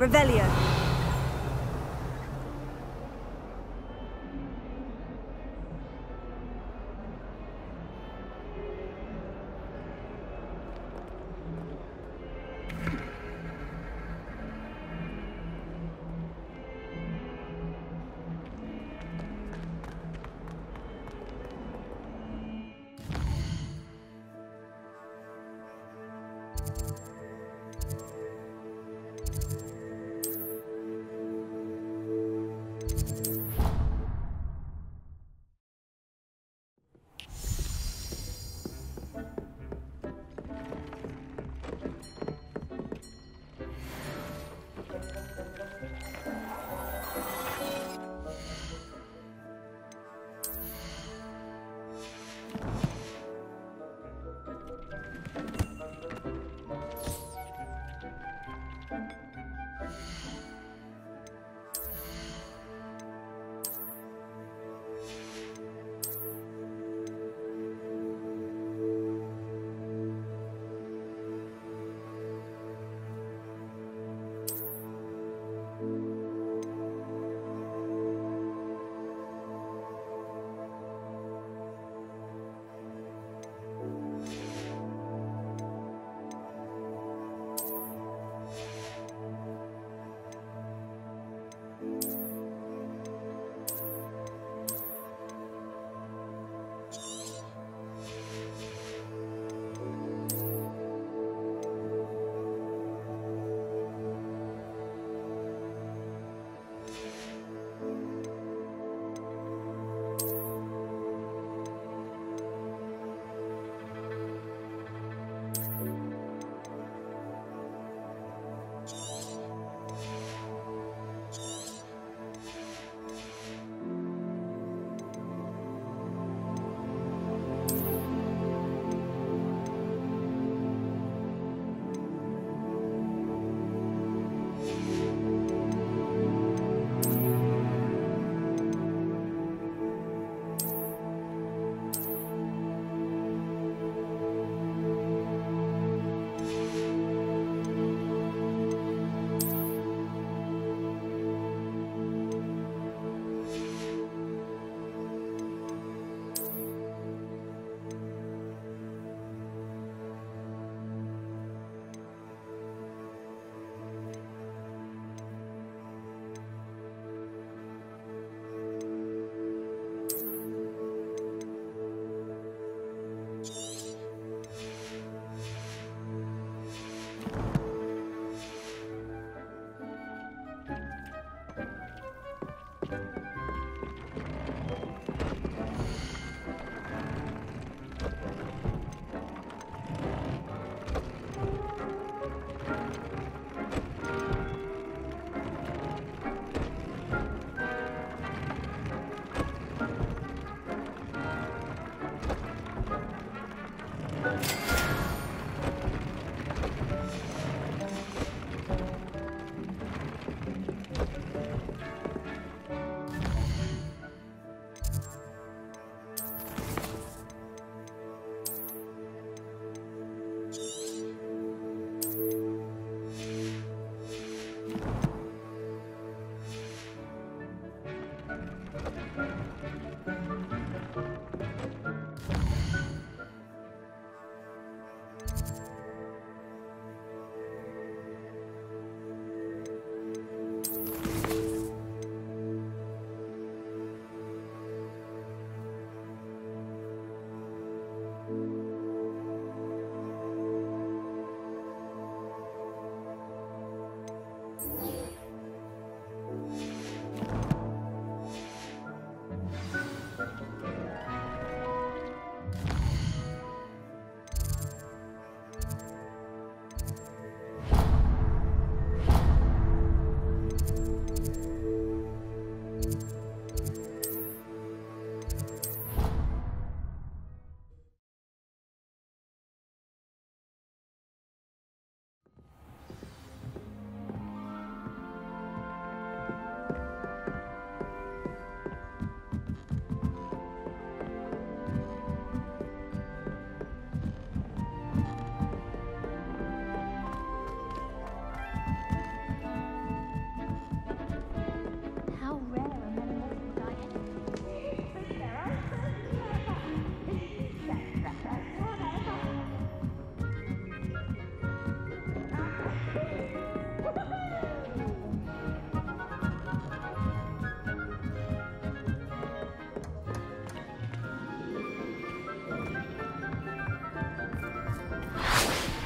Revelio.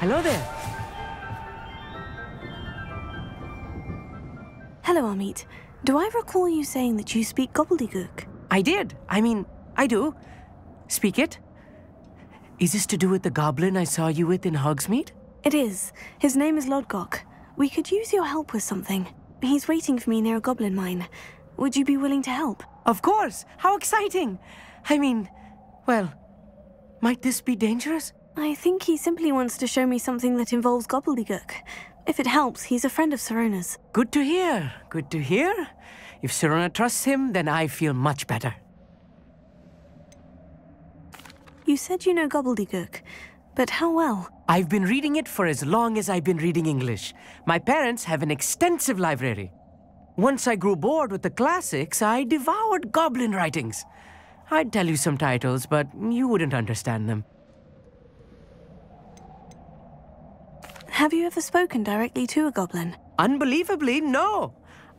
Hello there. Hello, Amit. Do I recall you saying that you speak gobbledygook? I did. I do. Speak it. Is this to do with the goblin I saw you with in Hogsmeade? It is. His name is Lodgok. We could use your help with something. He's waiting for me near a goblin mine. Would you be willing to help? Of course. How exciting. Well, might this be dangerous? I think he simply wants to show me something that involves gobbledygook. If it helps, he's a friend of Sirona's. Good to hear. Good to hear. If Sirona trusts him, then I feel much better. You said you know gobbledygook, but how well? I've been reading it for as long as I've been reading English. My parents have an extensive library. Once I grew bored with the classics, I devoured goblin writings. I'd tell you some titles, but you wouldn't understand them. Have you ever spoken directly to a goblin? Unbelievably, no.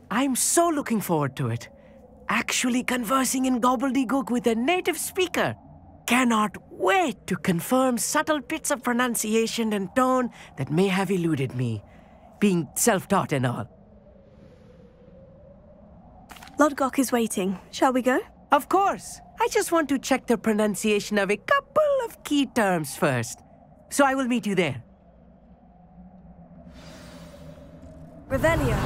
I'm so looking forward to it. Actually conversing in gobbledygook with a native speaker. Cannot wait to confirm subtle bits of pronunciation and tone that may have eluded me, being self-taught and all. Lodgok is waiting. Shall we go? Of course. I just want to check the pronunciation of a couple of key terms first. So I will meet you there. Revelio.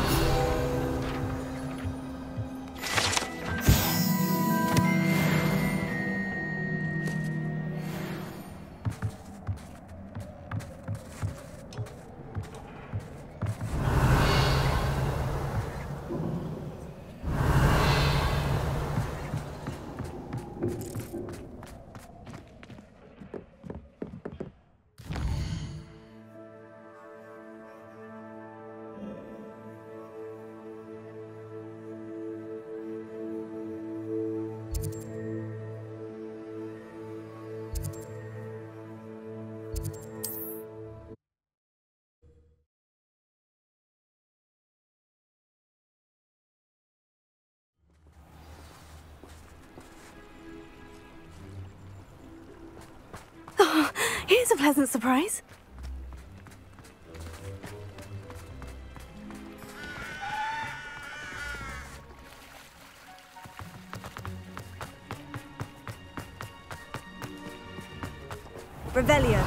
Here's a pleasant surprise. Revelio.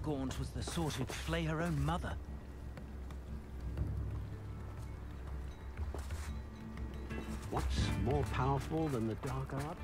Gaunt was the sort who'd flay her own mother. What's more powerful than the dark art?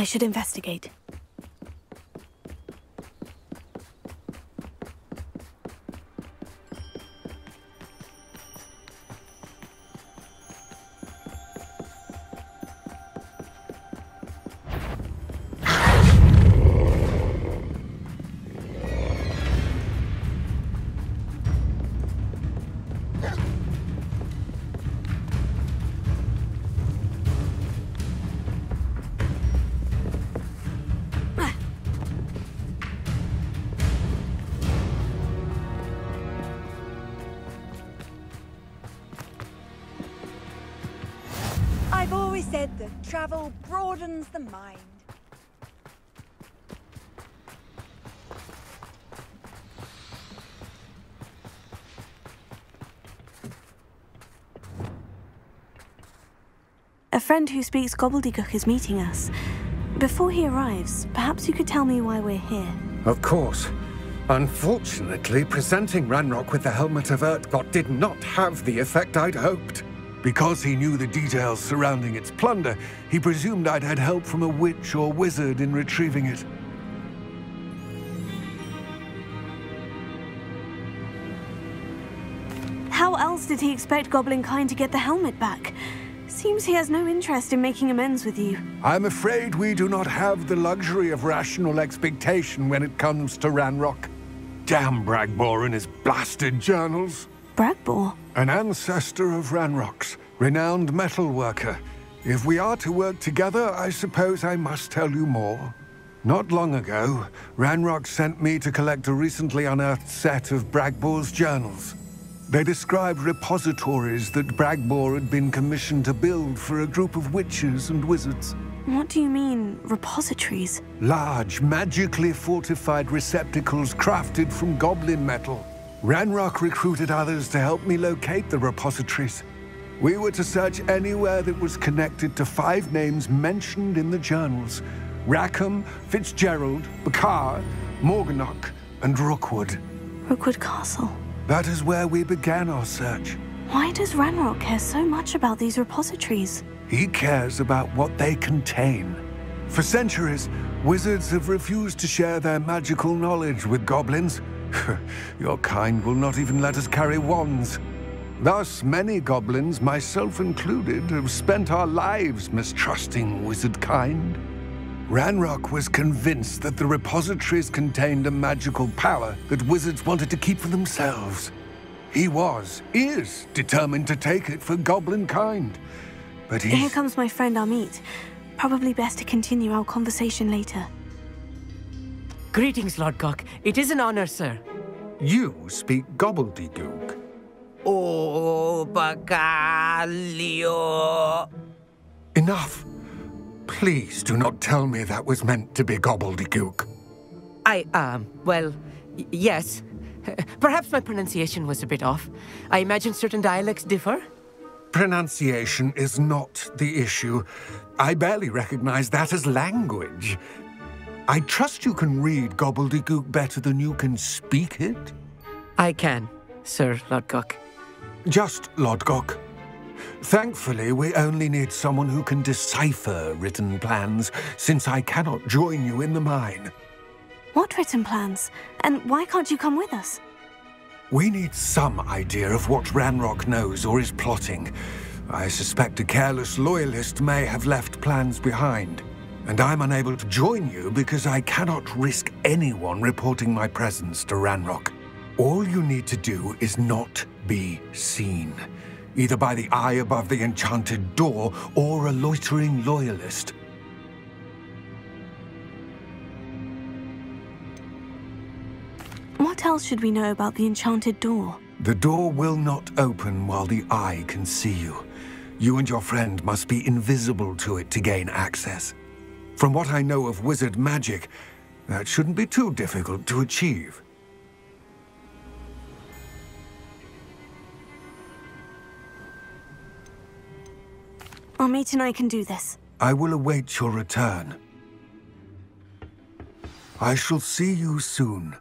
I should investigate. I've always said that travel broadens the mind. A friend who speaks gobbledygook is meeting us. Before he arrives, perhaps you could tell me why we're here. Of course. Unfortunately, presenting Ranrock with the Helmet of Urtkot did not have the effect I'd hoped. Because he knew the details surrounding its plunder, he presumed I'd had help from a witch or wizard in retrieving it. How else did he expect Goblinkind to get the helmet back? Seems he has no interest in making amends with you. I'm afraid we do not have the luxury of rational expectation when it comes to Ranrock. Damn Bragbor and his blasted journals. Bragbor? An ancestor of Ranrock's, renowned metalworker. If we are to work together, I suppose I must tell you more. Not long ago, Ranrock sent me to collect a recently unearthed set of Bragbor's journals. They described repositories that Bragbor had been commissioned to build for a group of witches and wizards. What do you mean, repositories? Large, magically fortified receptacles crafted from goblin metal. Ranrock recruited others to help me locate the repositories. We were to search anywhere that was connected to 5 names mentioned in the journals: Rackham, Fitzgerald, Bakar, Morganach, and Rookwood. Rookwood Castle. That is where we began our search. Why does Ranrock care so much about these repositories? He cares about what they contain. For centuries, wizards have refused to share their magical knowledge with goblins. Your kind will not even let us carry wands. Thus, many goblins, myself included, have spent our lives mistrusting wizard kind. Ranrock was convinced that the repositories contained a magical power that wizards wanted to keep for themselves. He is determined to take it for goblin kind. But Here comes my friend Amit. Probably best to continue our conversation later. Greetings, Lodgok. It is an honor, sir. You speak gobbledygook. Oh, Bagalio. Enough. Please do not tell me that was meant to be gobbledygook. Well, yes. Perhaps my pronunciation was a bit off. I imagine certain dialects differ. Pronunciation is not the issue. I barely recognize that as language. I trust you can read gobbledygook better than you can speak it? I can, Sir Lodgok. Just Lodgok. Thankfully, we only need someone who can decipher written plans, since I cannot join you in the mine. What written plans? And why can't you come with us? We need some idea of what Ranrock knows or is plotting. I suspect a careless loyalist may have left plans behind. And I'm unable to join you because I cannot risk anyone reporting my presence to Ranrock. All you need to do is not be seen, either by the eye above the enchanted door or a loitering loyalist. What else should we know about the enchanted door? The door will not open while the eye can see you. You and your friend must be invisible to it to gain access. From what I know of wizard magic, that shouldn't be too difficult to achieve. Amit and I can do this. I will await your return. I shall see you soon.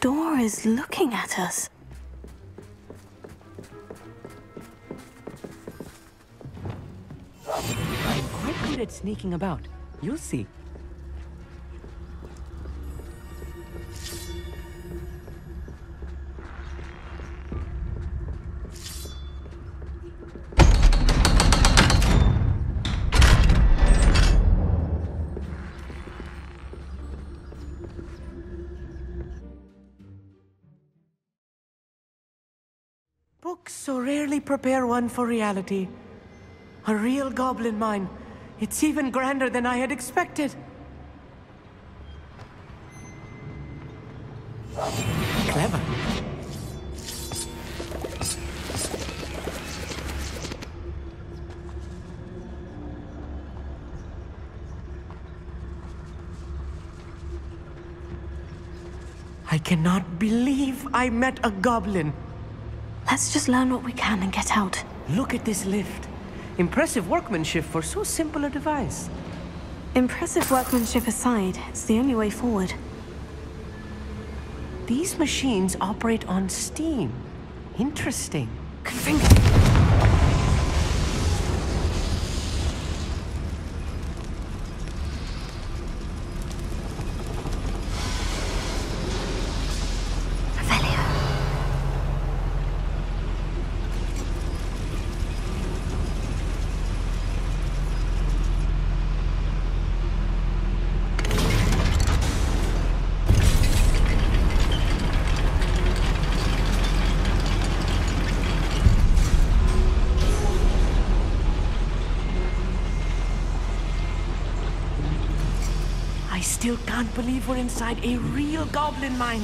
door is looking at us. I'm quite good at sneaking about. You'll see. Books so rarely prepare one for reality. A real goblin mine. It's even grander than I had expected. Clever. I cannot believe I met a goblin. Let's just learn what we can and get out. Look at this lift. Impressive workmanship for so simple a device. Impressive workmanship aside, it's the only way forward. These machines operate on steam. Interesting. Finger. I still can't believe we're inside a real goblin mine.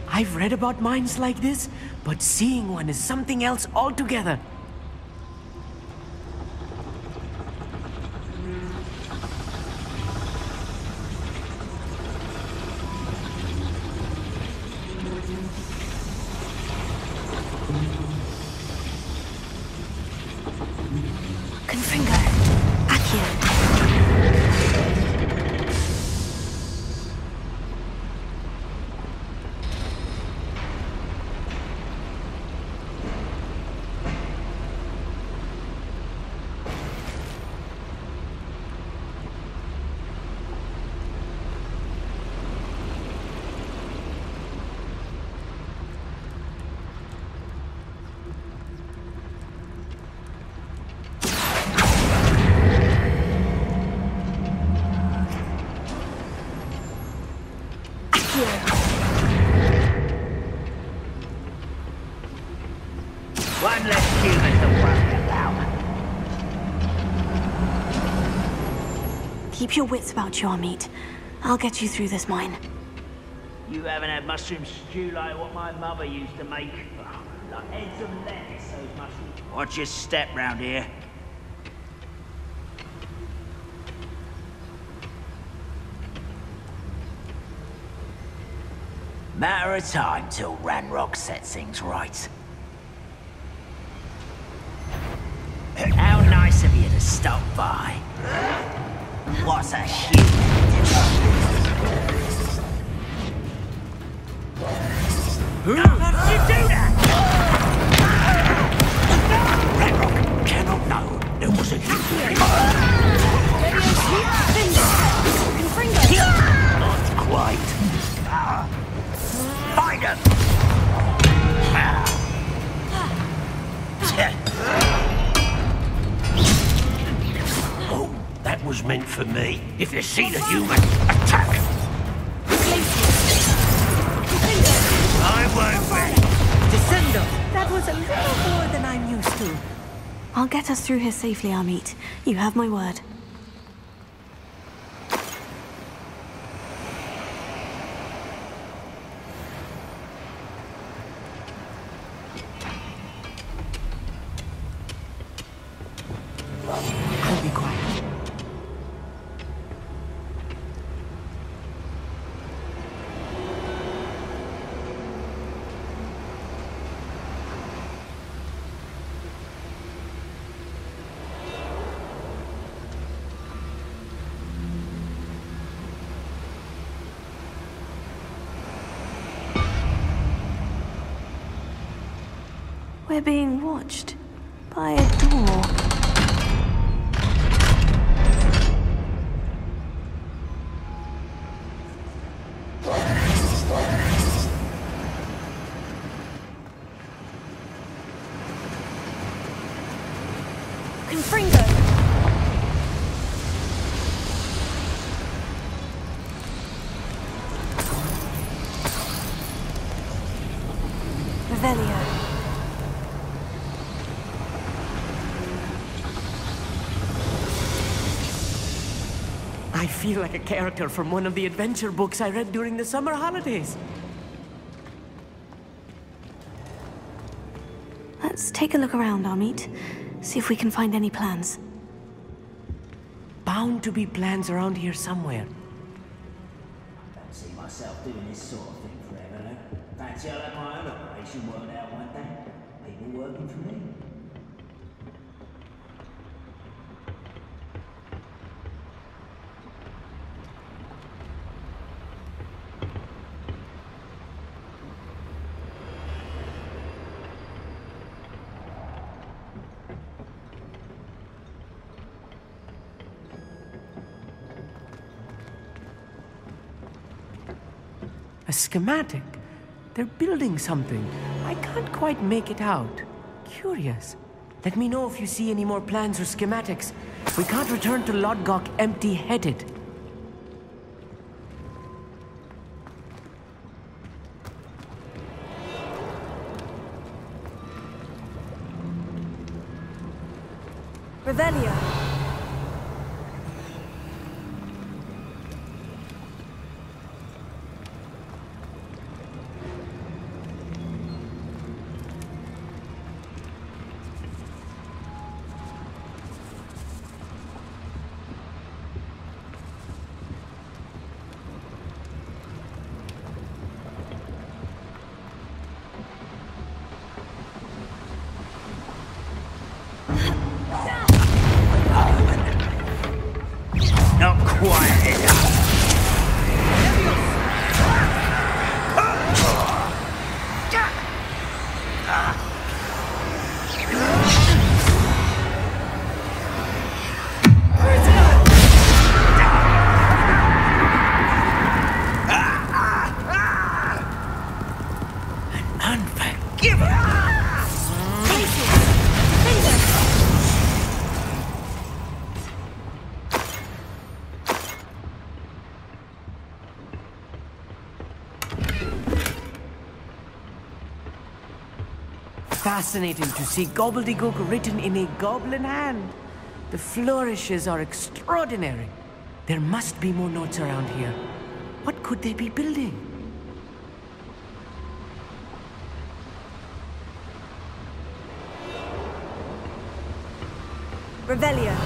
I've read about mines like this, but seeing one is something else altogether. One less human to worry about. Keep your wits about you, Amit. I'll get you through this mine. You haven't had mushroom stew like what my mother used to make. Like heads of lettuce, those mushrooms. Watch your step round here. Matter of time till Ranrock sets things right. How nice of you to stop by. What's a human? How did you do that? Ranrock cannot know there was a human. Not quite. Find him! Oh, that was meant for me. If you see the human, attack! I won't be! Descendo! That was a little more than I'm used to. I'll get us through here safely, Amit. You have my word. I'll be quiet. We're being watched by a door. Confringo! Revelio. I feel like a character from one of the adventure books I read during the summer holidays. Let's take a look around, Amit. See if we can find any plans. Bound to be plans around here somewhere. Don't see myself doing this sort of thing forever, though. Fancy I'll have my own operation worked out one day. People working for me. A schematic. They're building something. I can't quite make it out. Curious. Let me know if you see any more plans or schematics. We can't return to Lodgok empty-headed. Revelio. Not quite enough. Fascinating to see gobbledygook written in a goblin hand. The flourishes are extraordinary. There must be more notes around here. What could they be building? Revelio.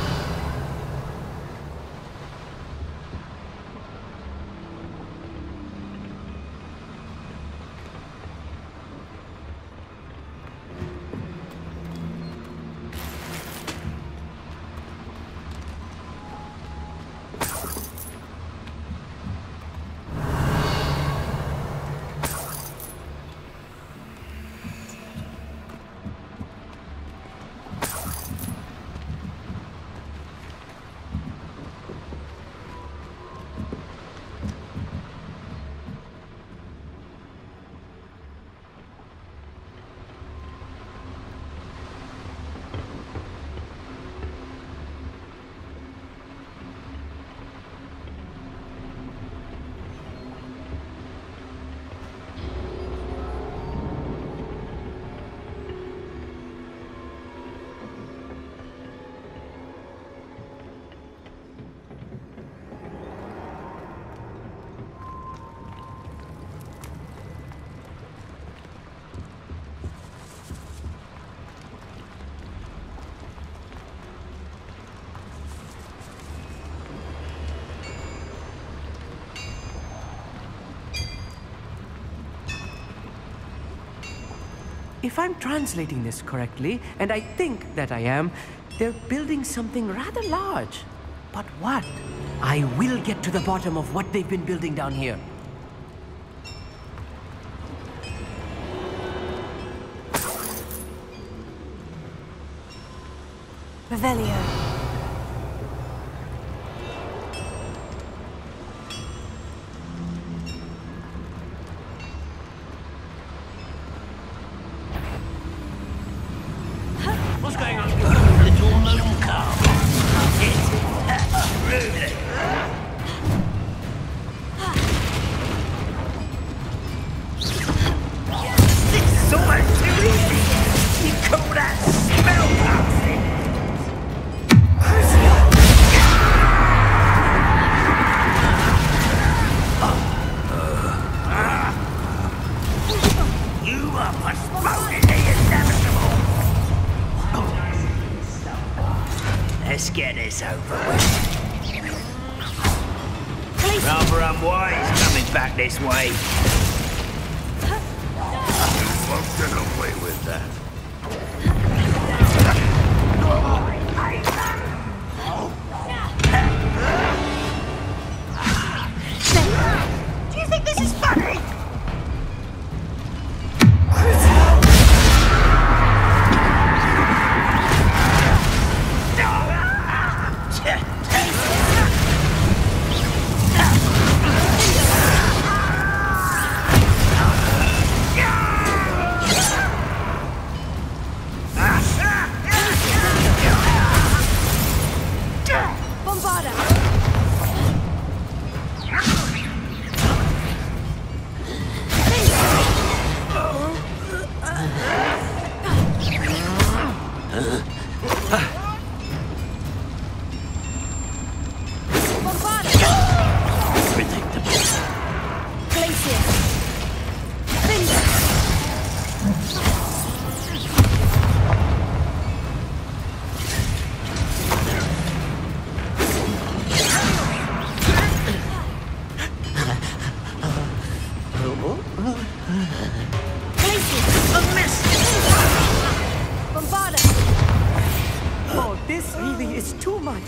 If I'm translating this correctly, and I think that I am, they're building something rather large. But what? I will get to the bottom of what they've been building down here. Revelio. What's going on? Little moon calf. Really? This is almost too easy. You call that smell passing? You are postponing the inevitable. Let's get this over with. Rather unwise coming back this way. You won't get away with that. Do you think this is funny? Oh, this really is too much.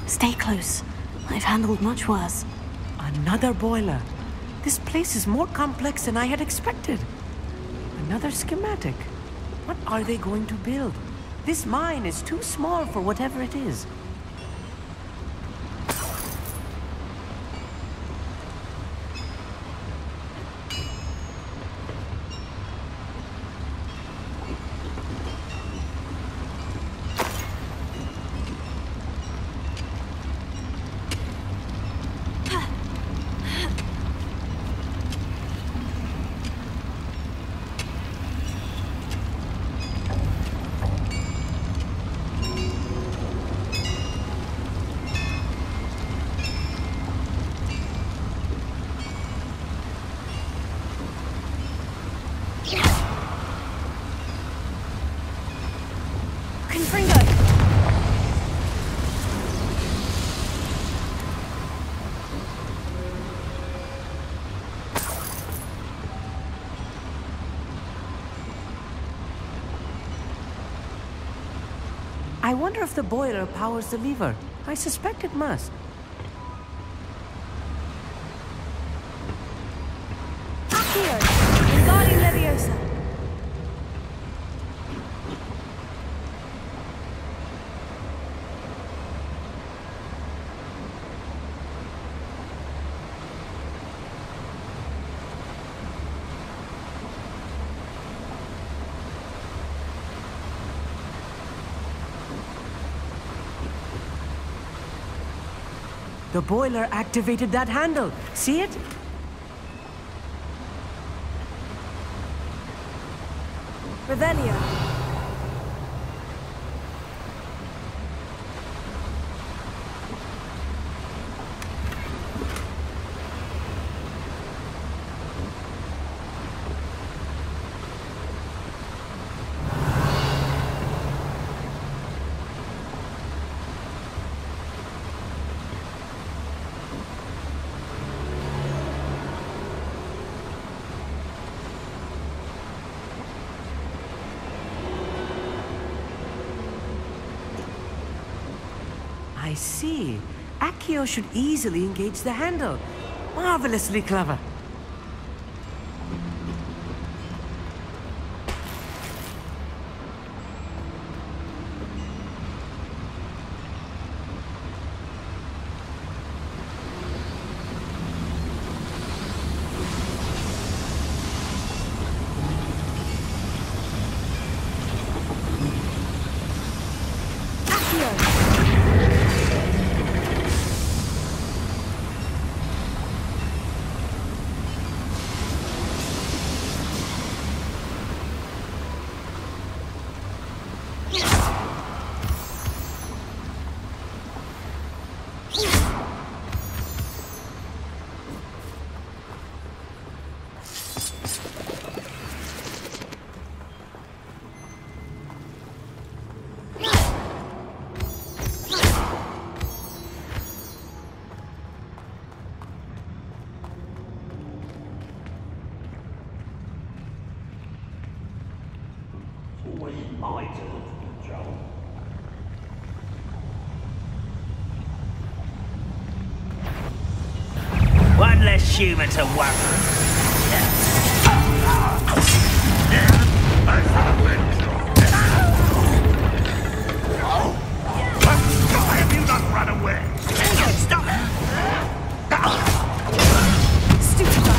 Stay close. I've handled much worse. Another boiler. This place is more complex than I had expected. Another schematic. What are they going to build? This mine is too small for whatever it is. I wonder if the boiler powers the lever. I suspect it must. Accio! Wingardium Leviosa! The boiler activated that handle. See it? Revelio. I see. Accio should easily engage the handle. Marvelously clever. One less human to worry. Why have you not run away? Stop! Stupid guy.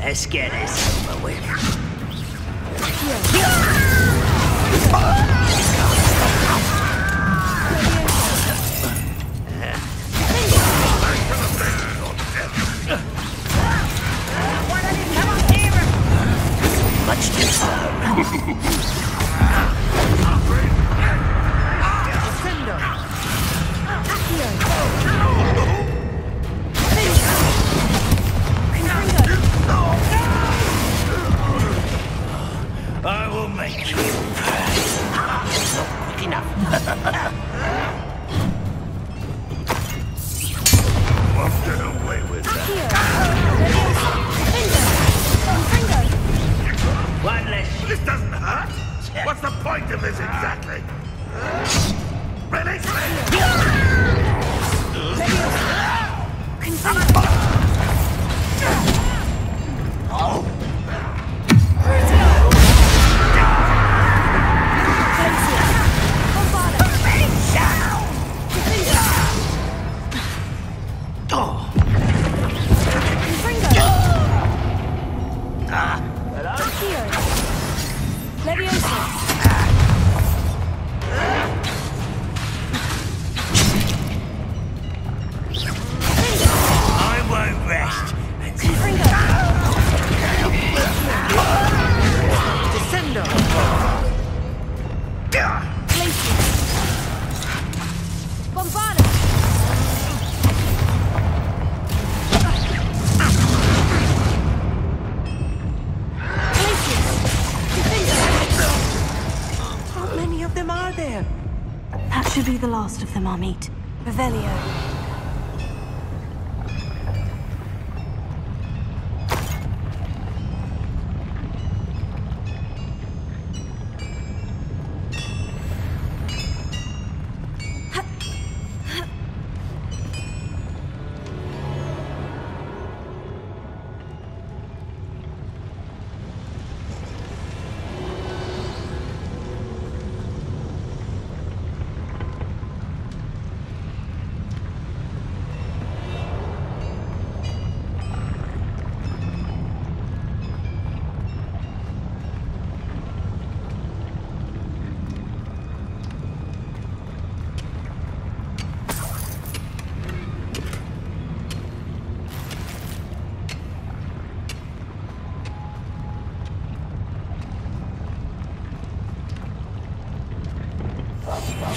Let's get this over with. Much too slow. I will make you quick enough. Won't get away with that. One less. This doesn't hurt. What's the point of this exactly? Release me! I won't rest until Descendo! How many of them are there? That should be the last of them, our meet. Revelio.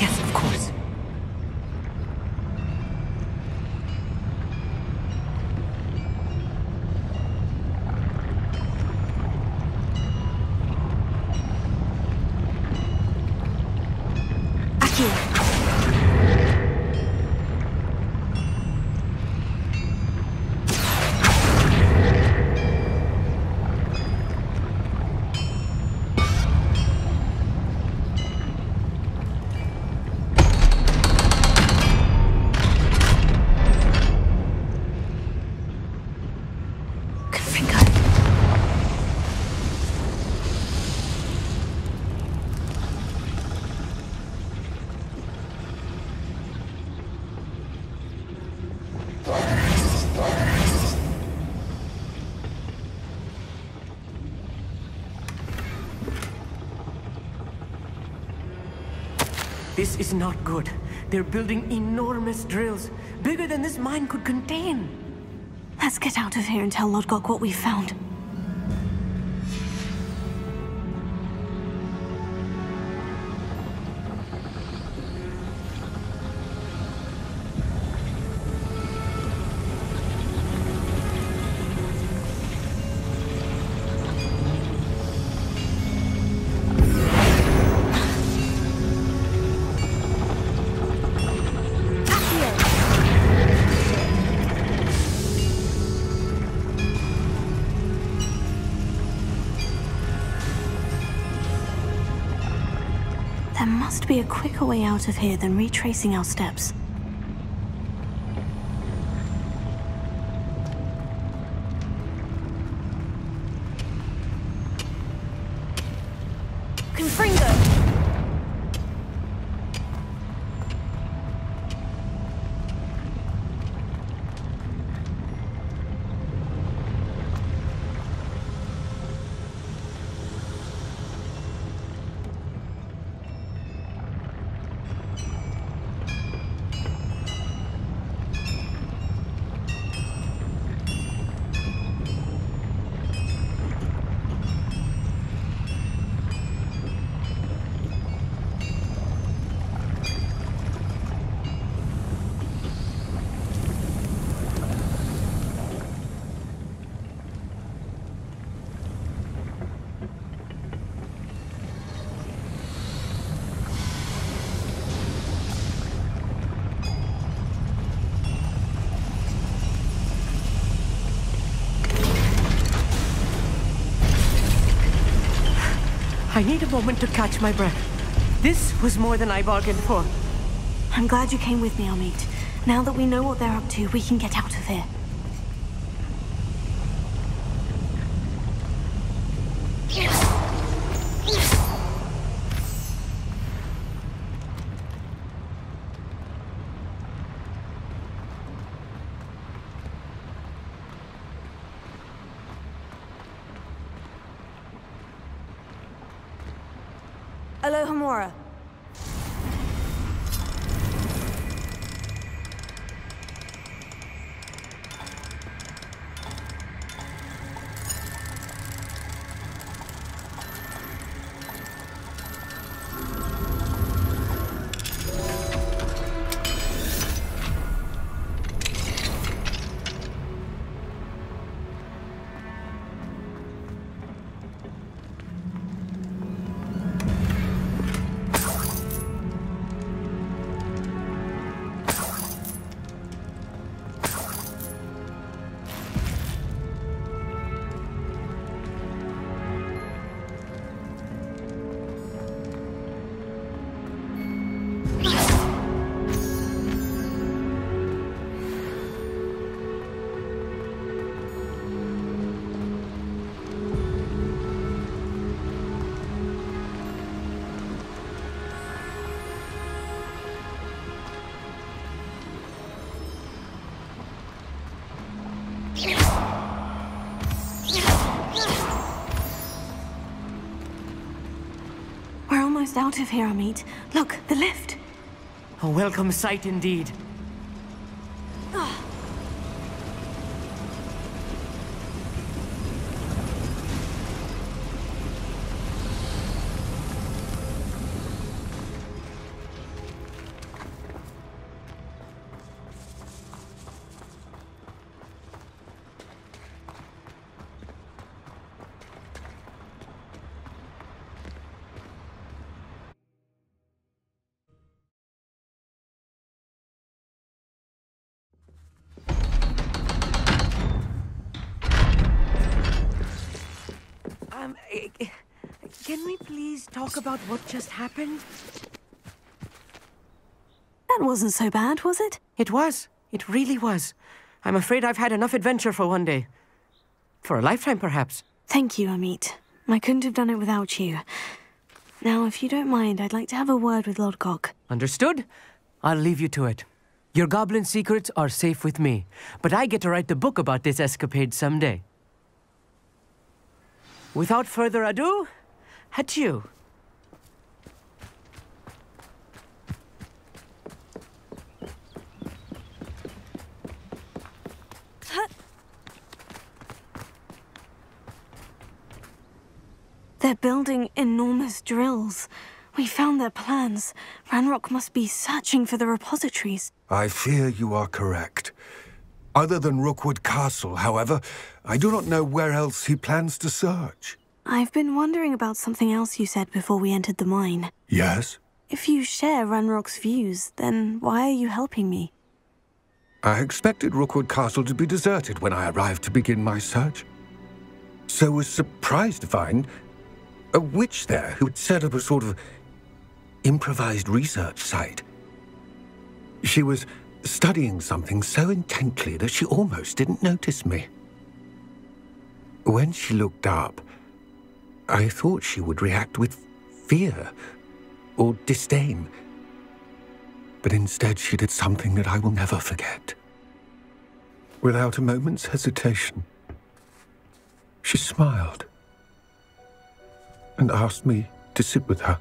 Yes, of course. This is not good. They're building enormous drills, bigger than this mine could contain. Let's get out of here and tell Lodgok what we've found. must be a quicker way out of here than retracing our steps. Confringo! I need a moment to catch my breath. This was more than I bargained for. I'm glad you came with me, Amit. Now that we know what they're up to, we can get out of here. Alohomora. Almost out of here, Amit. Look, the lift. A welcome sight indeed. Can we please talk about what just happened? That wasn't so bad, was it? It was. It really was. I'm afraid I've had enough adventure for one day. For a lifetime, perhaps. Thank you, Amit. I couldn't have done it without you. Now, if you don't mind, I'd like to have a word with Lodgok. Understood? I'll leave you to it. Your goblin secrets are safe with me, but I get to write the book about this escapade someday. Without further ado, adieu. They're building enormous drills. We found their plans. Ranrock must be searching for the repositories. I fear you are correct. Other than Rookwood Castle, however, I do not know where else he plans to search. I've been wondering about something else you said before we entered the mine. Yes? If you share Ranrock's views, then why are you helping me? I expected Rookwood Castle to be deserted when I arrived to begin my search. So was surprised to find a witch there who had set up a sort of improvised research site. She was studying something so intently that she almost didn't notice me. When she looked up, I thought she would react with fear or disdain. But instead she did something that I will never forget. Without a moment's hesitation, she smiled and asked me to sit with her.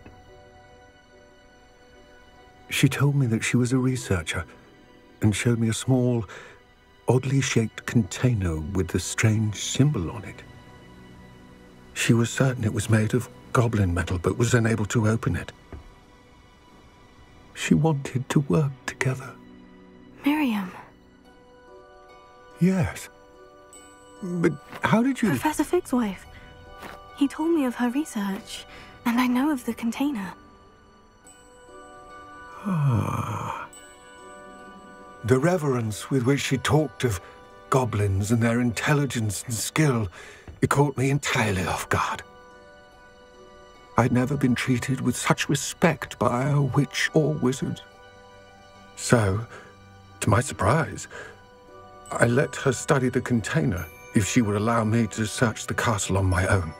She told me that she was a researcher and showed me a small, oddly shaped container with a strange symbol on it. She was certain it was made of goblin metal, but was unable to open it. She wanted to work together. Miriam. Yes. But how did you... Professor Fig's wife. He told me of her research, and I know of the container. Ah. The reverence with which she talked of goblins and their intelligence and skill, it caught me entirely off guard. I'd never been treated with such respect by a witch or wizard. So, to my surprise, I let her study the container if she would allow me to search the castle on my own.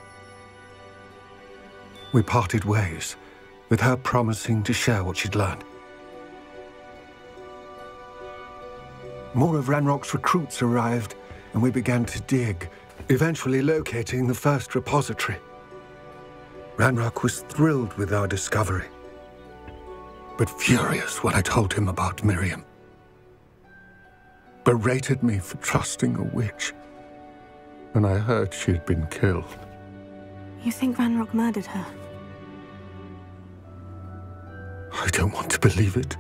We parted ways, with her promising to share what she'd learned. More of Ranrock's recruits arrived, and we began to dig, eventually locating the first repository. Ranrock was thrilled with our discovery, but furious when I told him about Miriam. Berated me for trusting a witch when I heard she had been killed. You think Ranrock murdered her? I don't want to believe it,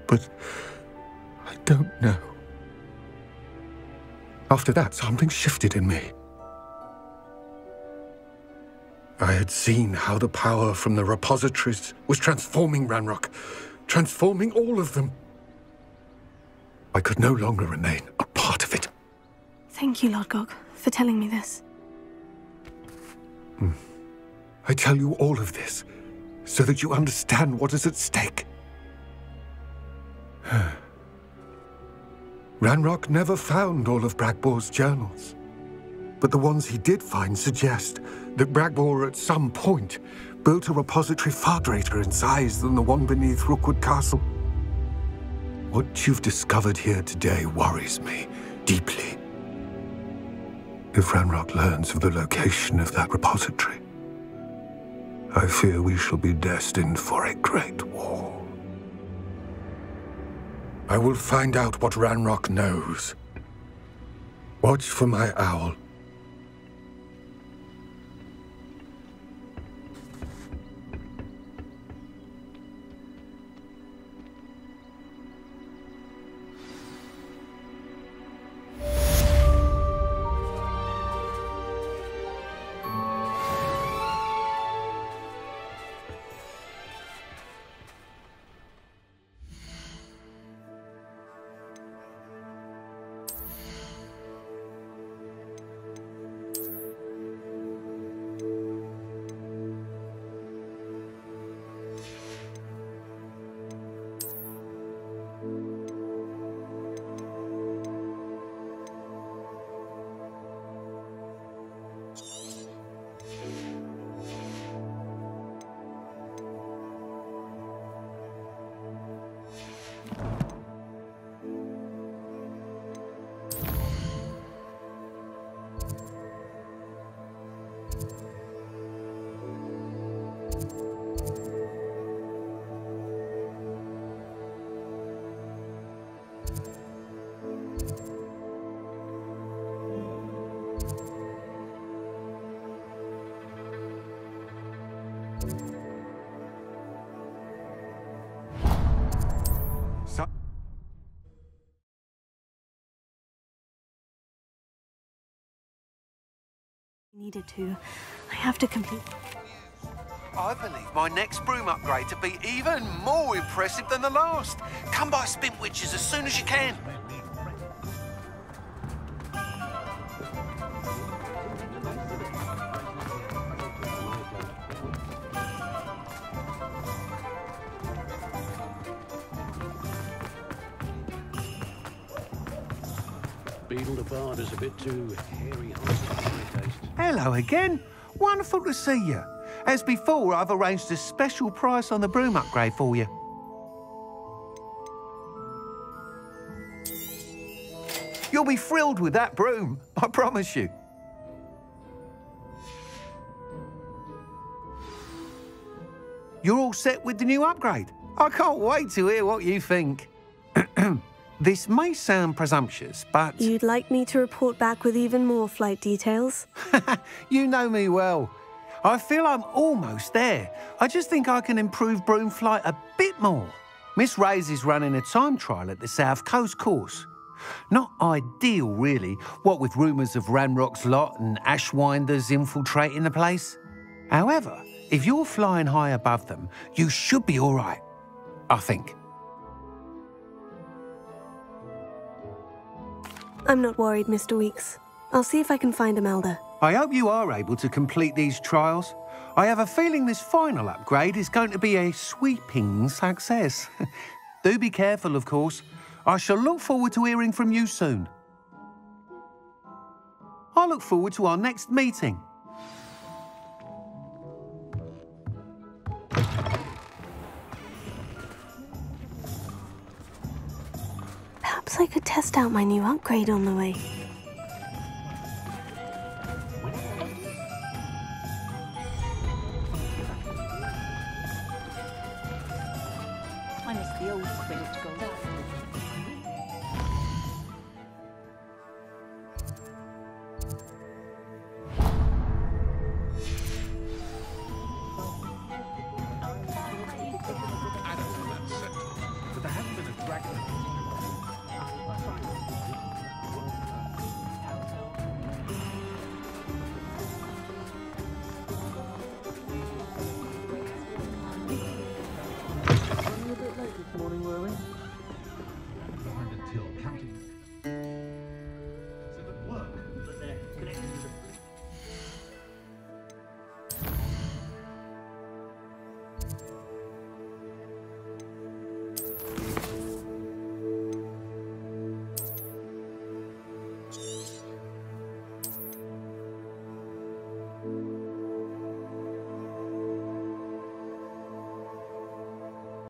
but I don't know. After that, something shifted in me. I had seen how the power from the repositories was transforming Ranrock, transforming all of them. I could no longer remain a part of it. Thank you, Lord Gog, for telling me this. I tell you all of this so that you understand what is at stake. Ranrock never found all of Bragbor's journals, but the ones he did find suggest that Bragbor at some point built a repository far greater in size than the one beneath Rookwood Castle. What you've discovered here today worries me deeply. If Ranrock learns of the location of that repository, I fear we shall be destined for a great war. I will find out what Ranrock knows. Watch for my owl. Needed to. I have to complete. I believe my next broom upgrade to be even more impressive than the last. Come by Spintwitches as soon as you can. Beetle the Bard is a bit too hairy-hearted for my taste. Hello again. Wonderful to see you. As before, I've arranged a special price on the broom upgrade for you. You'll be thrilled with that broom, I promise you. You're all set with the new upgrade. I can't wait to hear what you think. This may sound presumptuous, but... You'd like me to report back with even more flight details? You know me well. I feel I'm almost there. I just think I can improve broom flight a bit more. Miss Ray's is running a time trial at the South Coast course. Not ideal, really, what with rumours of Ranrock's lot and Ashwinders infiltrating the place. However, if you're flying high above them, you should be all right, I think. I'm not worried, Mr. Weeks. I'll see if I can find Imelda. I hope you are able to complete these trials. I have a feeling this final upgrade is going to be a sweeping success. Do be careful, of course. I shall look forward to hearing from you soon. I look forward to our next meeting. Perhaps I could test out my new upgrade on the way. I miss the old credit gold.